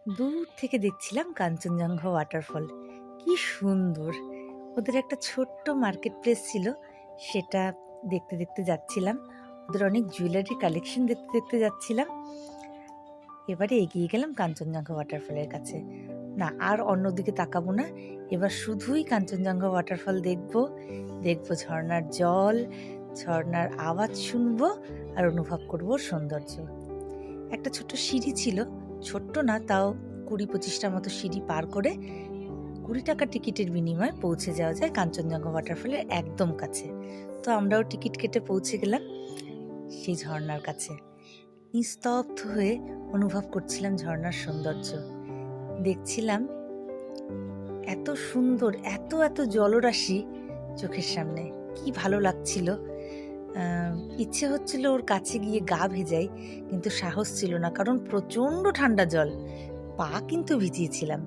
দূর থেকে দেখছিলাম কাঞ্চনজঙ্ঘা ওয়াটারফল। কি সুন্দর! ওদের একটা ছোট্ট মার্কেট প্লেস ছিল, সেটা দেখতে দেখতে যাচ্ছিলাম। ওদের অনেক জুয়েলারি কালেকশন দেখতে দেখতে যাচ্ছিলাম। এবারে এগিয়ে গেলাম কাঞ্চনজঙ্ঘা ওয়াটারফলের কাছে। না, আর অন্যদিকে তাকাবো না, এবার শুধুই কাঞ্চনজঙ্ঘা ওয়াটারফল দেখবো। দেখবো ঝর্ণার জল, ঝর্ণার আওয়াজ শুনবো আর অনুভব করবো সৌন্দর্য। একটা ছোট্ট সিঁড়ি ছিল, ছোট্ট না, তাও 20-25টার মতো সিঁড়ি পার করে 20 টাকা টিকিটের বিনিময়ে পৌঁছে যাওয়া যায় কাঞ্চনজঙ্ঘা ওয়াটারফলের একদম কাছে। তো আমরাও টিকিট কেটে পৌঁছে গেলাম সেই ঝর্ণার কাছে। নিস্তব্ধ হয়ে অনুভব করছিলাম ঝর্ণার সৌন্দর্য। দেখছিলাম এত সুন্দর, এত এত জলরাশি চোখের সামনে, কি ভালো লাগছিল। ইচ্ছে হচ্ছিল ওর কাছে গিয়ে গা ভেজাই, কিন্তু সাহস ছিল না, কারণ প্রচণ্ড ঠান্ডা জল। পা কিন্তু ভিজিয়েছিলাম,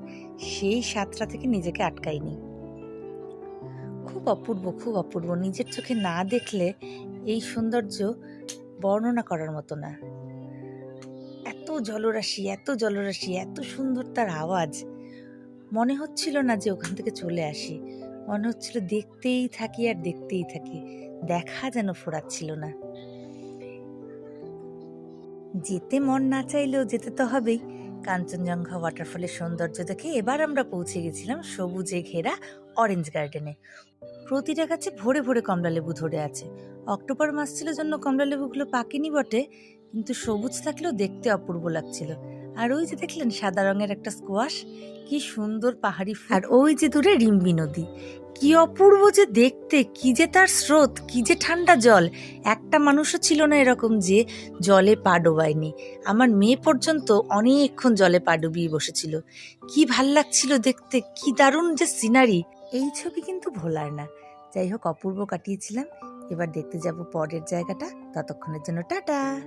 সেই স্বাদটা থেকে নিজেকে আটকাইনি। খুব অপূর্ব, খুব অপূর্ব। নিজের চোখে না দেখলে এই সৌন্দর্য বর্ণনা করার মতো না। এত জলরাশি, এত জলরাশি, এত সুন্দর তার আওয়াজ। মনে হচ্ছিল না যে ওখান থেকে চলে আসি, মনে হচ্ছিল দেখতেই থাকি আর দেখতেই থাকি। দেখা যেন ফোরাচ্ছিল না। যেতে মন না চাইলেও যেতে তো হবেই। কাঞ্চনজঙ্ঘা ওয়াটারফলের সৌন্দর্য দেখে এবার আমরা পৌঁছে গেছিলাম সবুজে ঘেরা অরেঞ্জ গার্ডেনে। প্রতিটা গাছে ভরে ভরে কমলালেবু ধরে আছে। অক্টোবর মাস ছিল জন্য কমলালেবুগুলো পাকেনি বটে, কিন্তু সবুজ থাকলেও দেখতে অপূর্ব লাগছিল। আর ওই যে দেখলেন সাদা রঙের একটা স্কোয়াশ, কি সুন্দর পাহাড়ি ফুল। আর ওই যে দূরে রিম্বি নদী, কি অপূর্ব যে দেখতে, কি যে তার স্রোত, কি যে ঠান্ডা জল। একটা মানুষও ছিল না এরকম যে জলে পা ডোবায়নি। আমার মেয়ে পর্যন্ত অনেকক্ষণ জলে পা ডুবিয়ে বসেছিল। কি ভাল লাগছিল দেখতে, কি দারুণ যে সিনারি। এই ছবি কিন্তু ভোলার না। যাই হোক, অপূর্ব কাটিয়েছিলাম। এবার দেখতে যাব পরের জায়গাটা। ততক্ষণের জন্য টাটা।